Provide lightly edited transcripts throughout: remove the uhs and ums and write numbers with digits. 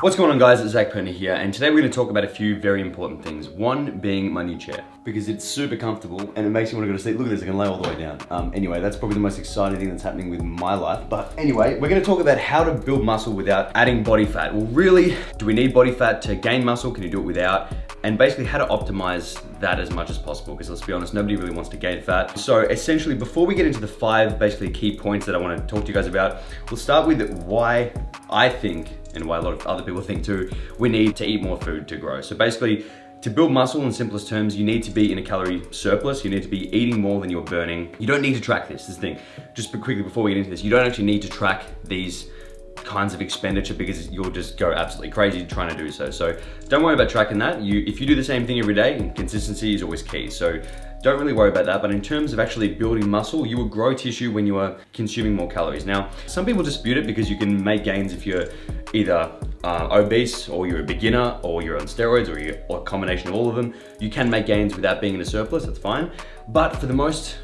What's going on, guys? It's Perna here, and today we're going to talk about a few very important things. One being my new chair, because it's super comfortable and it makes me want to go to sleep. Look at this, I can lay all the way down. Anyway, that's probably the most exciting thing that's happening with my life. But anyway, we're going to talk about how to build muscle without adding body fat. Well, really, do we need body fat to gain muscle? Can you do it without? And basically how to optimize that as much as possible, because let's be honest, nobody really wants to gain fat. So essentially, before we get into the five basically key points that I want to talk to you guys about, we'll start with why I think, and why a lot of other people think too, we need to eat more food to grow. So basically, to build muscle in simplest terms, you need to be in a calorie surplus. You need to be eating more than you're burning. You don't need to track this is the thing. Just quickly before we get into this, you don't actually need to track these kinds of expenditure because you'll just go absolutely crazy trying to do so. So don't worry about tracking that. If you do the same thing every day, and consistency is always key. So don't really worry about that. But in terms of actually building muscle, you will grow tissue when you are consuming more calories. Now, some people dispute it because you can make gains if you're either obese, or you're a beginner, or you're on steroids, or a combination of all of them. You can make gains without being in a surplus, that's fine. But for the most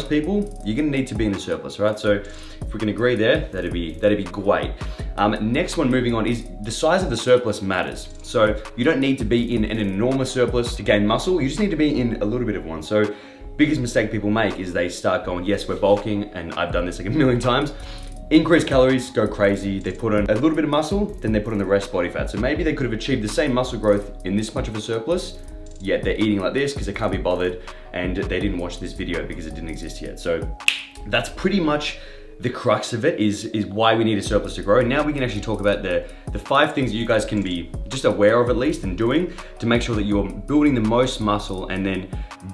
people, you're gonna need to be in the surplus, right? So if we can agree there, that'd be great. Next one, moving on, is the size of the surplus matters. So you don't need to be in an enormous surplus to gain muscle, you just need to be in a little bit of one. So biggest mistake people make is they start going, yes, we're bulking, and I've done this like a million times. Increase calories, go crazy, they put on a little bit of muscle, then they put on the rest body fat. So maybe they could have achieved the same muscle growth in this much of a surplus, yet they're eating like this because they can't be bothered, and they didn't watch this video because it didn't exist yet. So that's pretty much the crux of it, is why we need a surplus to grow. Now we can actually talk about the five things that you guys can be just aware of at least and doing to make sure that you're building the most muscle and then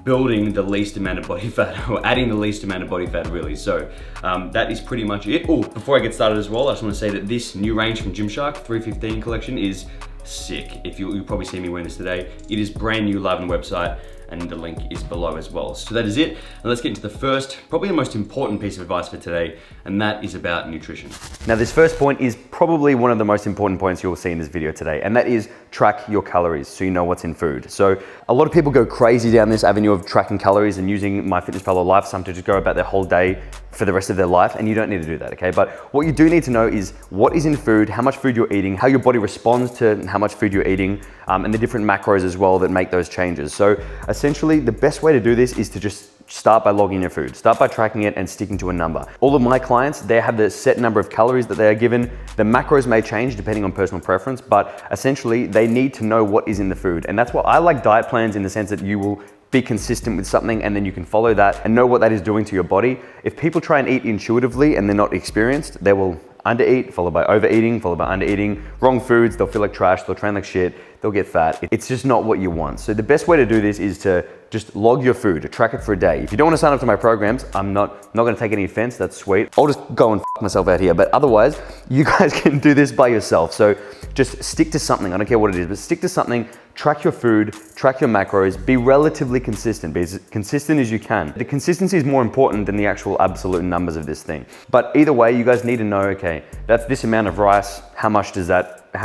building the least amount of body fat, or adding the least amount of body fat really. So that is pretty much it. Oh, before I get started as well, I just want to say that this new range from Gymshark 315 collection is sick. If you'll probably see me wearing this today. It is brand new, live on the website, and the link is below as well. So that is it. And let's get into the first, probably the most important piece of advice for today, and that is about nutrition. Now, this first point is probably one of the most important points you'll see in this video today, and that is track your calories so you know what's in food. So a lot of people go crazy down this avenue of tracking calories and using MyFitnessPal Lifetime to just go about their whole day for the rest of their life, and you don't need to do that, okay? But what you do need to know is what is in food, how much food you're eating, how your body responds to how much food you're eating, and the different macros as well that make those changes. So essentially, the best way to do this is to just start by logging your food. Start by tracking it and sticking to a number. All of my clients, they have the set number of calories that they are given. The macros may change depending on personal preference, but essentially they need to know what is in the food. And that's why I like diet plans, in the sense that you will be consistent with something and then you can follow that and know what that is doing to your body. If people try and eat intuitively and they're not experienced, they will undereat, followed by overeating, followed by undereating, wrong foods, they'll feel like trash, they'll train like shit, they'll get fat. It's just not what you want. So the best way to do this is to just log your food, track it for a day. If you don't want to sign up to my programs, I'm not gonna take any offense, that's sweet. I'll just go and f myself out here, but otherwise, you guys can do this by yourself. So just stick to something, I don't care what it is, but stick to something, track your food, track your macros, be relatively consistent, be as consistent as you can. The consistency is more important than the actual absolute numbers of this thing. But either way, you guys need to know, okay, that's this amount of rice, how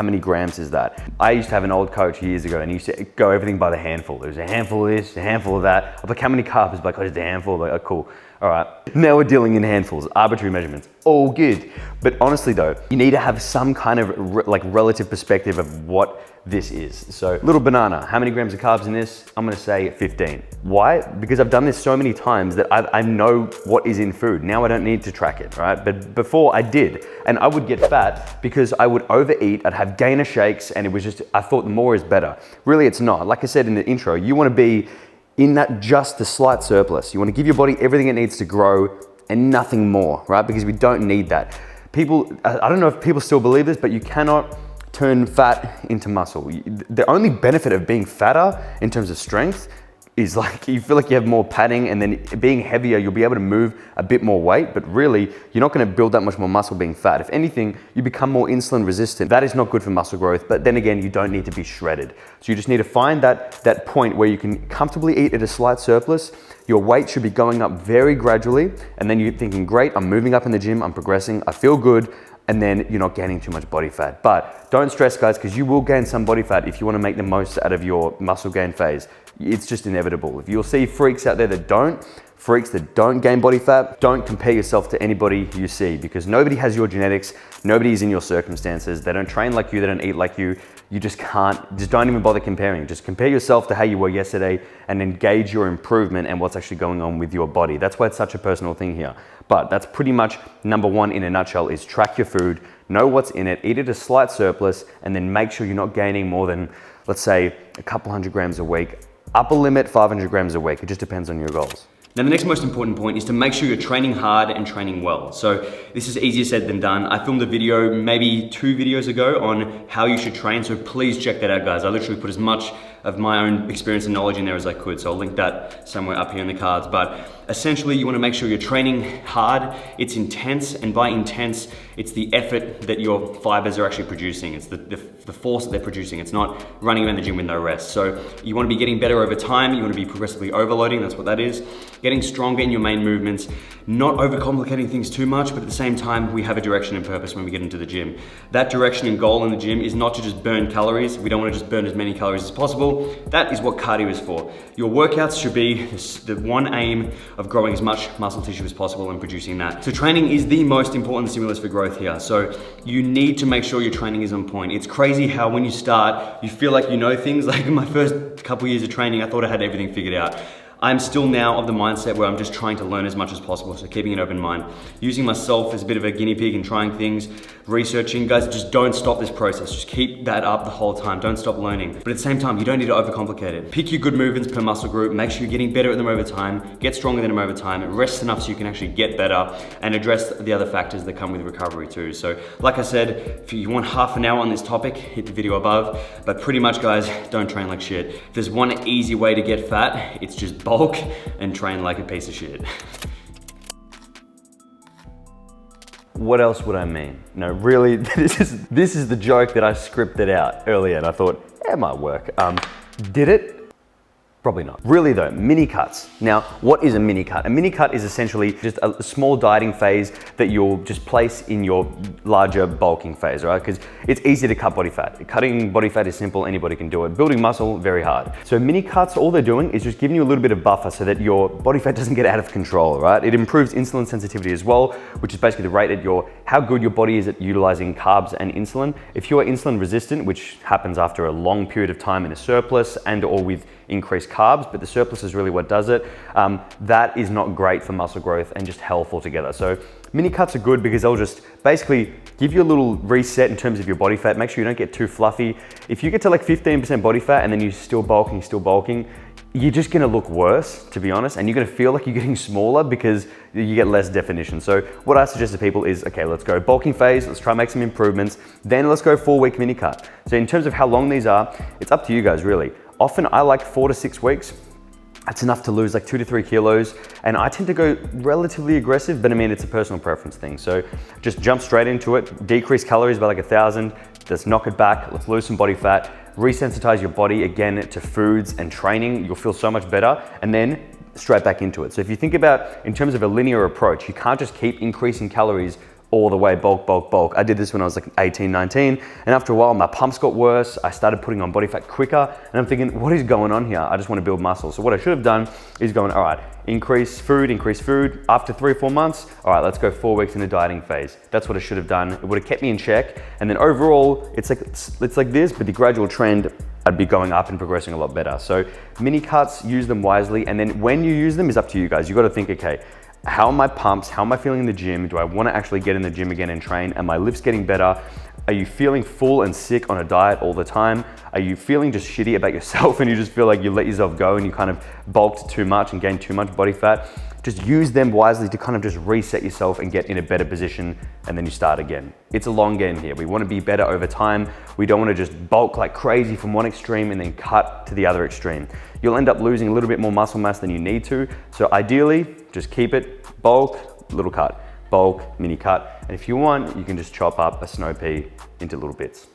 many grams is that? I used to have an old coach years ago, and he used to go everything by the handful. There's a handful of this, a handful of that. I'm like, how many carbs? He's like, oh, just a handful. I'm like, oh, cool. All right, now we're dealing in handfuls, arbitrary measurements, all good. But honestly though, you need to have some kind of relative perspective of what this is. So little banana, how many grams of carbs in this? I'm gonna say 15. Why? Because I've done this so many times that I know what is in food. Now I don't need to track it, right? But before I did, and I would get fat because I would overeat, I'd have gainer shakes, and it was just, I thought more is better. Really, it's not. Like I said in the intro, you wanna be in that just a slight surplus. You want to give your body everything it needs to grow and nothing more, right? Because we don't need that. People, I don't know if people still believe this, but you cannot turn fat into muscle. The only benefit of being fatter in terms of strength is like, you feel like you have more padding, and then being heavier, you'll be able to move a bit more weight, but really, you're not gonna build that much more muscle being fat. If anything, you become more insulin resistant. That is not good for muscle growth, but then again, you don't need to be shredded. So you just need to find that point where you can comfortably eat at a slight surplus. Your weight should be going up very gradually, and then you're thinking, great, I'm moving up in the gym, I'm progressing, I feel good, and then you're not gaining too much body fat. But don't stress, guys, because you will gain some body fat if you want to make the most out of your muscle gain phase. It's just inevitable. If you'll see freaks out there that don't gain body fat, don't compare yourself to anybody you see, because nobody has your genetics, nobody's in your circumstances, they don't train like you, they don't eat like you. You just don't even bother comparing. Just compare yourself to how you were yesterday and then gauge your improvement and what's actually going on with your body. That's why it's such a personal thing here. But that's pretty much number one in a nutshell, is track your food, know what's in it, eat it a slight surplus, and then make sure you're not gaining more than, let's say, a couple hundred grams a week. Upper limit, 500 grams a week. It just depends on your goals. Now, the next most important point is to make sure you're training hard and training well. So this is easier said than done. I filmed a video maybe 2 videos ago on how you should train, so please check that out, guys. I literally put as much of my own experience and knowledge in there as I could, so I'll link that somewhere up here in the cards. But essentially, you want to make sure you're training hard, it's intense, and by intense, it's the effort that your fibers are actually producing. It's the force that they're producing. It's not running around the gym with no rest. So you want to be getting better over time, you want to be progressively overloading, that's what that is. Getting stronger in your main movements, not overcomplicating things too much, but at the same time, we have a direction and purpose when we get into the gym. That direction and goal in the gym is not to just burn calories. We don't want to just burn as many calories as possible. That is what cardio is for. Your workouts should be the one aim of growing as much muscle tissue as possible and producing that. So training is the most important stimulus for growth here. So you need to make sure your training is on point. It's crazy how when you start, you feel like you know things. Like in my first couple years of training, I thought I had everything figured out. I'm still now of the mindset where I'm just trying to learn as much as possible, so keeping an open mind. Using myself as a bit of a guinea pig and trying things, researching. Guys, just don't stop this process. Just keep that up the whole time. Don't stop learning. But at the same time, you don't need to overcomplicate it. Pick your good movements per muscle group. Make sure you're getting better at them over time. Get stronger than them over time. Rest enough so you can actually get better and address the other factors that come with recovery too. So like I said, if you want half an hour on this topic, hit the video above. But pretty much, guys, don't train like shit. If there's one easy way to get fat, it's just bulk and train like a piece of shit. What else would I mean? No, really, this is the joke that I scripted out earlier and I thought, it might work. Did it? Probably not. Really though, mini cuts. Now, what is a mini cut? A mini cut is essentially just a small dieting phase that you'll just place in your larger bulking phase, right? Because it's easy to cut body fat. Cutting body fat is simple, anybody can do it. Building muscle, very hard. So mini cuts, all they're doing is just giving you a little bit of buffer so that your body fat doesn't get out of control, right? It improves insulin sensitivity as well, which is basically the rate at how good your body is at utilizing carbs and insulin. If you are insulin resistant, which happens after a long period of time in a surplus and or with increased carbs, but the surplus is really what does it. That is not great for muscle growth and just health altogether. So mini cuts are good because they'll just basically give you a little reset in terms of your body fat. Make sure you don't get too fluffy. If you get to like 15% body fat and then you're still bulking, you're just gonna look worse, to be honest, and you're gonna feel like you're getting smaller because you get less definition. So what I suggest to people is, okay, let's go bulking phase, let's try and make some improvements, then let's go 4-week mini cut. So in terms of how long these are, it's up to you guys really. Often I like 4 to 6 weeks. That's enough to lose like 2 to 3 kilos. And I tend to go relatively aggressive, but I mean, it's a personal preference thing. So just jump straight into it, decrease calories by like 1,000, let's knock it back, let's lose some body fat, resensitize your body again to foods and training, you'll feel so much better, and then straight back into it. So if you think about in terms of a linear approach, you can't just keep increasing calories all the way, bulk. I did this when I was like 18, 19, and after a while my pumps got worse. I started putting on body fat quicker, and I'm thinking, what is going on here? I just want to build muscle. So what I should have done is going, all right, increase food. After 3 or 4 months, all right, let's go 4 weeks in a dieting phase. That's what I should have done. It would have kept me in check. And then overall, it's like this, but the gradual trend, I'd be going up and progressing a lot better. So mini cuts, use them wisely. And then when you use them is up to you guys. You got to think, okay, how are my pumps? How am I feeling in the gym? Do I want to actually get in the gym again and train? Are my lifts getting better? Are you feeling full and sick on a diet all the time? Are you feeling just shitty about yourself and you just feel like you let yourself go and you kind of bulked too much and gained too much body fat? Just use them wisely to kind of just reset yourself and get in a better position, and then you start again. It's a long game here. We want to be better over time. We don't want to just bulk like crazy from one extreme and then cut to the other extreme. You'll end up losing a little bit more muscle mass than you need to. So ideally, just keep it bulk, little cut, bulk, mini cut. And if you want, you can just chop up a snow pea into little bits.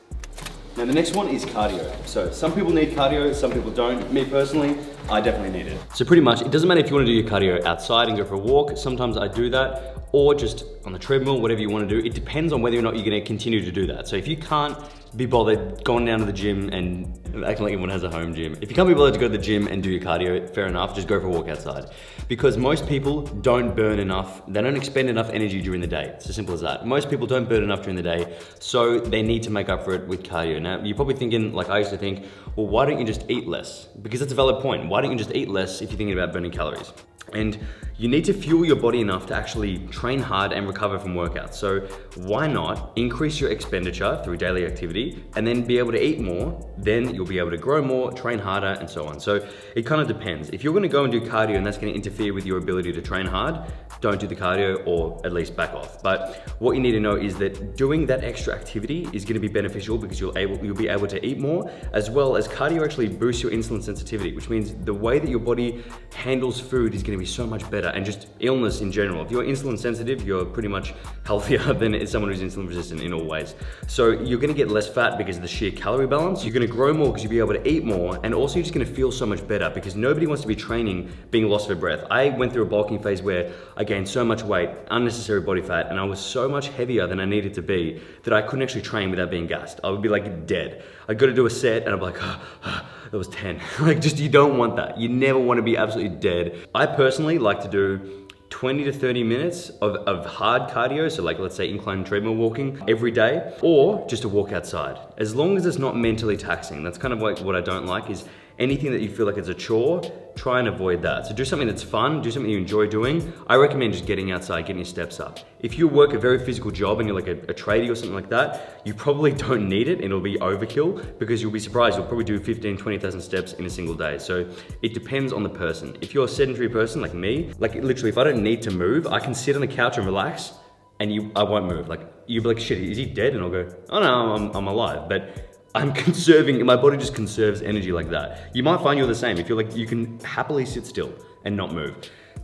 Now the next one is cardio. So some people need cardio, some people don't. Me personally, I definitely need it. So pretty much, it doesn't matter if you want to do your cardio outside and go for a walk. Sometimes I do that, or just on the treadmill, whatever you want to do. It depends on whether or not you're going to continue to do that. So if you can't be bothered going down to the gym and acting like everyone has a home gym. If you can't be bothered to go to the gym and do your cardio, fair enough, just go for a walk outside. Because most people don't burn enough, they don't expend enough energy during the day. It's as simple as that. Most people don't burn enough during the day, so they need to make up for it with cardio. Now, you're probably thinking, like I used to think, well, why don't you just eat less? Because that's a valid point. Why don't you just eat less if you're thinking about burning calories? And you need to fuel your body enough to actually train hard and recover from workouts. So why not increase your expenditure through daily activity and then be able to eat more, then you'll be able to grow more, train harder, and so on. So it kind of depends. If you're gonna go and do cardio and that's gonna interfere with your ability to train hard, don't do the cardio or at least back off. But what you need to know is that doing that extra activity is gonna be beneficial because you'll be able to eat more, as well as cardio actually boosts your insulin sensitivity, which means the way that your body handles food is gonna be so much better, and just illness in general. If you're insulin sensitive, you're pretty much healthier than someone who's insulin resistant in all ways. So you're gonna get less fat because of the sheer calorie balance. You're gonna grow more because you'll be able to eat more, and also you're just gonna feel so much better because nobody wants to be training being lost for breath. I went through a bulking phase where I gained so much weight, unnecessary body fat, and I was so much heavier than I needed to be that I couldn't actually train without being gassed. I would be like dead. I'd go to do a set and I'd be like, that was 10. Like, just, you don't want that. You never want to be absolutely dead. I personally like to do 20 to 30 minutes of hard cardio, so like let's say incline treadmill walking every day, or just a walk outside. As long as it's not mentally taxing. That's kind of like what I don't like, is anything that you feel like it's a chore, try and avoid that. So do something that's fun, do something you enjoy doing. I recommend just getting outside, getting your steps up. If you work a very physical job and you're like a tradie or something like that, you probably don't need it and it'll be overkill, because you'll be surprised, you'll probably do 15, 20,000 steps in a single day. So it depends on the person. If you're a sedentary person like me, like literally if I don't need to move, I can sit on the couch and relax and I won't move. Like you'll be like, shit, is he dead? And I'll go, oh no, I'm alive. But I'm conserving, my body just conserves energy like that. You might find you're the same. If you're like, you can happily sit still and not move.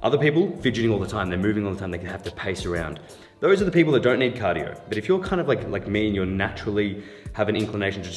Other people, fidgeting all the time, they're moving all the time, they can have to pace around. Those are the people that don't need cardio. But if you're kind of like me and you're naturally have an inclination to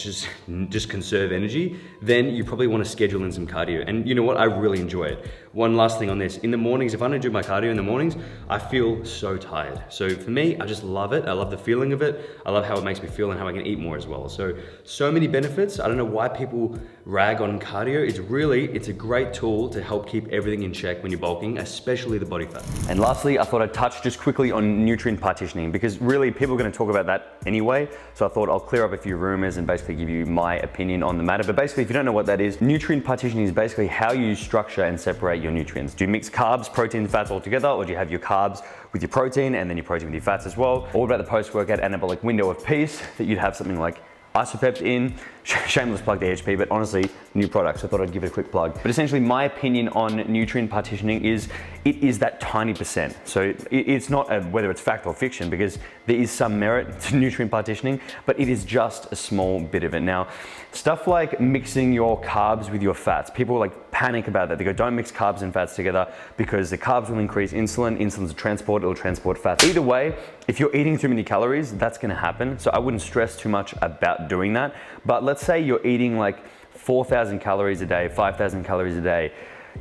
just conserve energy, then you probably want to schedule in some cardio. And you know what, I really enjoy it. One last thing on this, in the mornings, if I don't do my cardio in the mornings, I feel so tired. So for me, I just love it. I love the feeling of it. I love how it makes me feel and how I can eat more as well. So many benefits. I don't know why people rag on cardio. It's a great tool to help keep everything in check when you're bulking, especially the body fat. And lastly, I thought I'd touch just quickly on nutrient partitioning, because really people are going to talk about that anyway. So I thought I'll clear up a few rumors and basically give you my opinion on the matter. But basically, if you don't know what that is, nutrient partitioning is basically how you structure and separate your nutrients. Do you mix carbs, protein, and fats all together, or do you have your carbs with your protein and then your protein with your fats as well? Or about the post-workout anabolic window of peace, that you'd have something like Isopept in, shameless plug to HP, but honestly, new product, so I thought I'd give it a quick plug. But essentially my opinion on nutrient partitioning is, it is that tiny percent. So it's not whether it's fact or fiction, because there is some merit to nutrient partitioning, but it is just a small bit of it. Now, stuff like mixing your carbs with your fats, people like panic about that. They go, don't mix carbs and fats together because the carbs will increase insulin. Insulin's a transport, it'll transport fats. Either way, if you're eating too many calories, that's gonna happen. So I wouldn't stress too much about doing that. But let's say you're eating like 4,000 calories a day, 5,000 calories a day.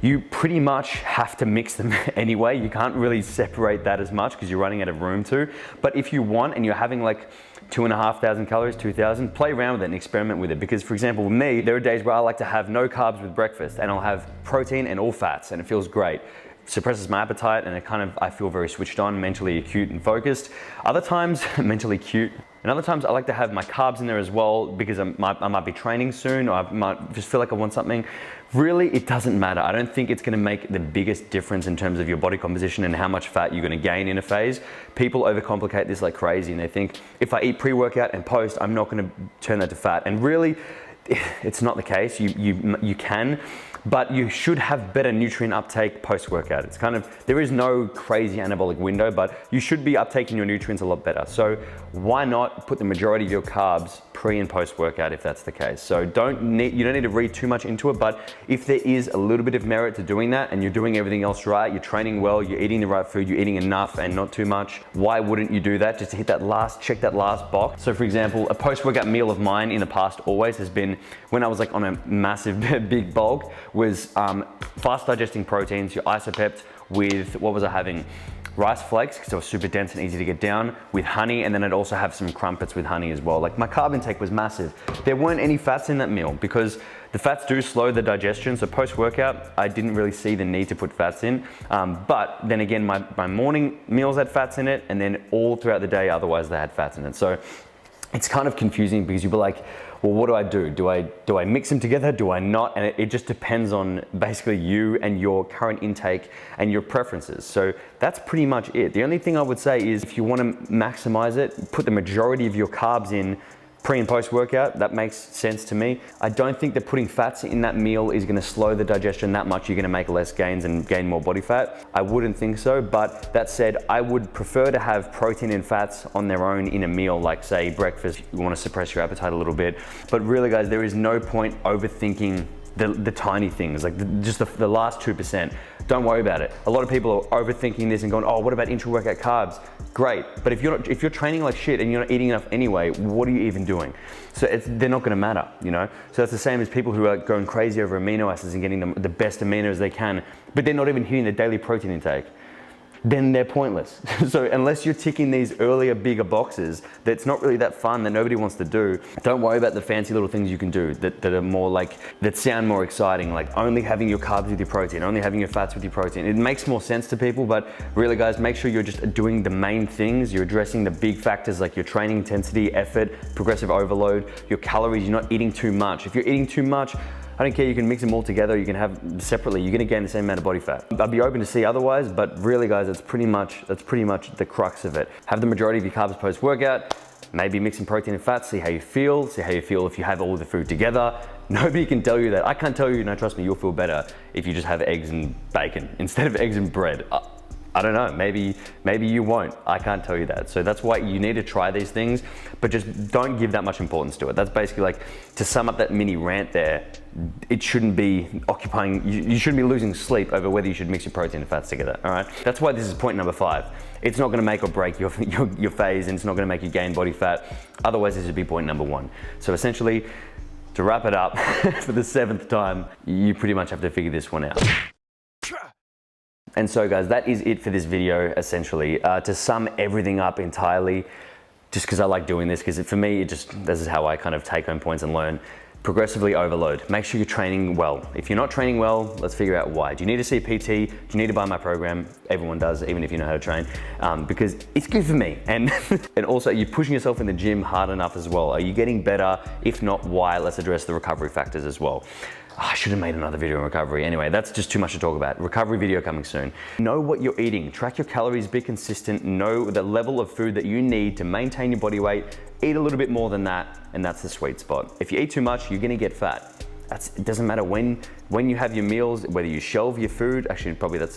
You pretty much have to mix them anyway. You can't really separate that as much because you're running out of room to. But if you want and you're having like 2,500 calories, 2,000, play around with it and experiment with it. Because for example, with me, there are days where I like to have no carbs with breakfast and I'll have protein and all fats and it feels great. Suppresses my appetite and I feel very switched on, mentally acute and focused. Other times, mentally cute. And other times I like to have my carbs in there as well because I might be training soon, or I might just feel like I want something. Really, it doesn't matter. I don't think it's gonna make the biggest difference in terms of your body composition and how much fat you're gonna gain in a phase. People overcomplicate this like crazy and they think, if I eat pre-workout and post, I'm not gonna turn that to fat. And really, it's not the case. You can, but you should have better nutrient uptake post-workout. It's kind of, there is no crazy anabolic window, but you should be uptaking your nutrients a lot better. So why not put the majority of your carbs pre and post-workout if that's the case? So you don't need to read too much into it, but if there is a little bit of merit to doing that and you're doing everything else right, you're training well, you're eating the right food, you're eating enough and not too much, why wouldn't you do that? Just to hit that check that last box. So for example, a post-workout meal of mine in the past always has been, when I was like on a massive big bulk, was fast digesting proteins, your Isopept with, what was I having? rice flakes, because they were super dense and easy to get down, with honey, and then I'd also have some crumpets with honey as well. Like, my carb intake was massive. There weren't any fats in that meal because the fats do slow the digestion, so post-workout, I didn't really see the need to put fats in. But then again, my morning meals had fats in it, and then all throughout the day, otherwise they had fats in it. So it's kind of confusing because you'll be like, well, what do I do? Do I mix them together? Do I not? And it just depends on basically you and your current intake and your preferences. So that's pretty much it. The only thing I would say is if you want to maximize it, put the majority of your carbs in pre and post workout. That makes sense to me. I don't think that putting fats in that meal is going to slow the digestion that much. You're going to make less gains and gain more body fat. I wouldn't think so, but that said, I would prefer to have protein and fats on their own in a meal, like say breakfast. You want to suppress your appetite a little bit, but really guys, there is no point overthinking the tiny things, like just the last 2%. Don't worry about it. A lot of people are overthinking this and going, oh, what about intra-workout carbs? Great, but if you're training like shit and you're not eating enough anyway, what are you even doing? So they're not gonna matter, you know? So that's the same as people who are going crazy over amino acids and getting the best aminos they can, but they're not even hitting their daily protein intake. Then they're pointless. So unless you're ticking these earlier, bigger boxes, that's not really that fun, that nobody wants to do, don't worry about the fancy little things you can do that are more like, that sound more exciting, like only having your carbs with your protein, only having your fats with your protein. It makes more sense to people, but really guys, make sure you're just doing the main things. You're addressing the big factors like your training intensity, effort, progressive overload, your calories. You're not eating too much. If you're eating too much, I don't care, you can mix them all together, you can have separately, you're gonna gain the same amount of body fat. I'd be open to see otherwise, but really guys, that's pretty much the crux of it. Have the majority of your carbs post-workout, maybe mix some protein and fat, see how you feel if you have all the food together. Nobody can tell you that. I can't tell you, no, trust me, you'll feel better if you just have eggs and bacon instead of eggs and bread. I don't know, maybe you won't. I can't tell you that. So that's why you need to try these things, but just don't give that much importance to it. That's basically like, to sum up that mini rant there, it shouldn't be occupying, you shouldn't be losing sleep over whether you should mix your protein and fats together, all right? That's why this is point number 5. It's not gonna make or break your phase, and it's not gonna make you gain body fat. Otherwise, this would be point number 1. So essentially, to wrap it up, for the 7th time, you pretty much have to figure this one out. And so guys, that is it for this video, essentially. To sum everything up entirely, just because I like doing this, because for me, this is how I kind of take home points and learn. Progressively overload. Make sure you're training well. If you're not training well, let's figure out why. Do you need to see a PT? Do you need to buy my program? Everyone does, even if you know how to train, because it's good for me. And, and also, are you pushing yourself in the gym hard enough as well? Are you getting better? If not, why? Let's address the recovery factors as well. I should have made another video on recovery. Anyway, that's just too much to talk about. Recovery video coming soon. Know what you're eating. Track your calories, be consistent. Know the level of food that you need to maintain your body weight. Eat a little bit more than that, and that's the sweet spot. If you eat too much, you're gonna get fat. It doesn't matter when you have your meals, whether you shelve your food. Actually, probably I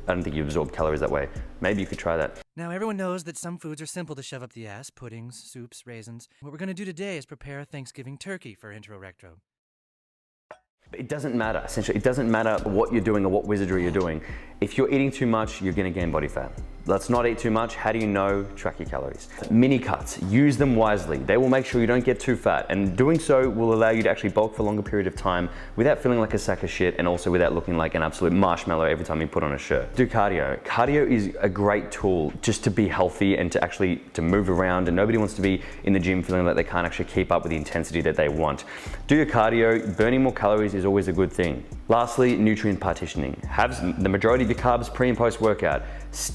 don't think you absorb calories that way. Maybe you could try that. Now, everyone knows that some foods are simple to shove up the ass: puddings, soups, raisins. What we're gonna do today is prepare a Thanksgiving turkey for intro-recto. It doesn't matter, essentially. It doesn't matter what you're doing or what wizardry you're doing. If you're eating too much, you're gonna gain body fat. Let's not eat too much. How do you know? Track your calories. Mini cuts, use them wisely. They will make sure you don't get too fat, and doing so will allow you to actually bulk for a longer period of time without feeling like a sack of shit, and also without looking like an absolute marshmallow every time you put on a shirt. Do cardio. Cardio is a great tool just to be healthy and to move around, and nobody wants to be in the gym feeling like they can't actually keep up with the intensity that they want. Do your cardio. Burning more calories is always a good thing. Lastly, nutrient partitioning. Have the majority of your carbs pre and post workout.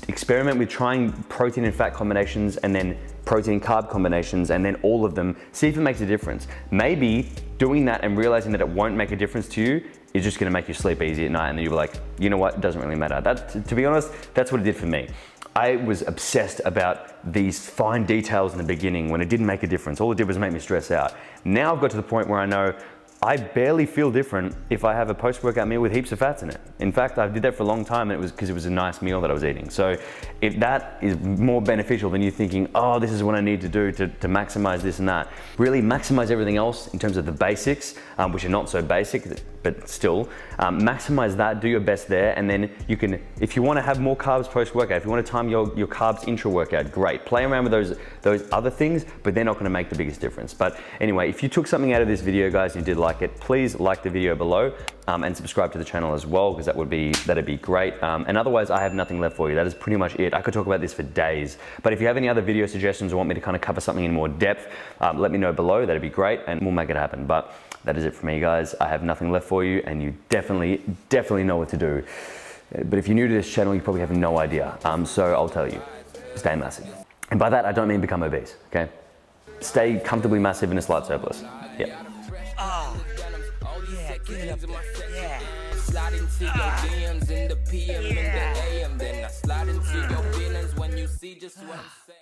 Experiment with trying protein and fat combinations, and then protein and carb combinations, and then all of them. See if it makes a difference. Maybe doing that and realizing that it won't make a difference to you is just gonna make you sleep easy at night, and then you're like, you know what, it doesn't really matter. To be honest, that's what it did for me. I was obsessed about these fine details in the beginning when it didn't make a difference. All it did was make me stress out. Now I've got to the point where I know I barely feel different if I have a post-workout meal with heaps of fats in it. In fact, I did that for a long time, and it was because it was a nice meal that I was eating. So if that is more beneficial than you thinking, oh, this is what I need to do to maximize this and that. Really maximize everything else in terms of the basics, which are not so basic, but still, maximize that, do your best there, and then you can, if you want to have more carbs post-workout, if you want to time your carbs intra-workout, great. Play around with those other things, but they're not going to make the biggest difference. But anyway, if you took something out of this video, guys, and you did like like it, please like the video below and subscribe to the channel as well, because that'd be great. And otherwise, I have nothing left for you. That is pretty much it. I could talk about this for days, but if you have any other video suggestions or want me to kind of cover something in more depth, let me know below. That'd be great, and we'll make it happen. But that is it for me, guys. I have nothing left for you, and you definitely know what to do. But if you're new to this channel, you probably have no idea. So I'll tell you, stay massive. And by that, I don't mean become obese, okay? Stay comfortably massive in a slight surplus. Yeah. Yeah, get it up there. Yeah. Slide into your DMs in the PM and the AM, then I slide into your feelings when you see just what I'm saying.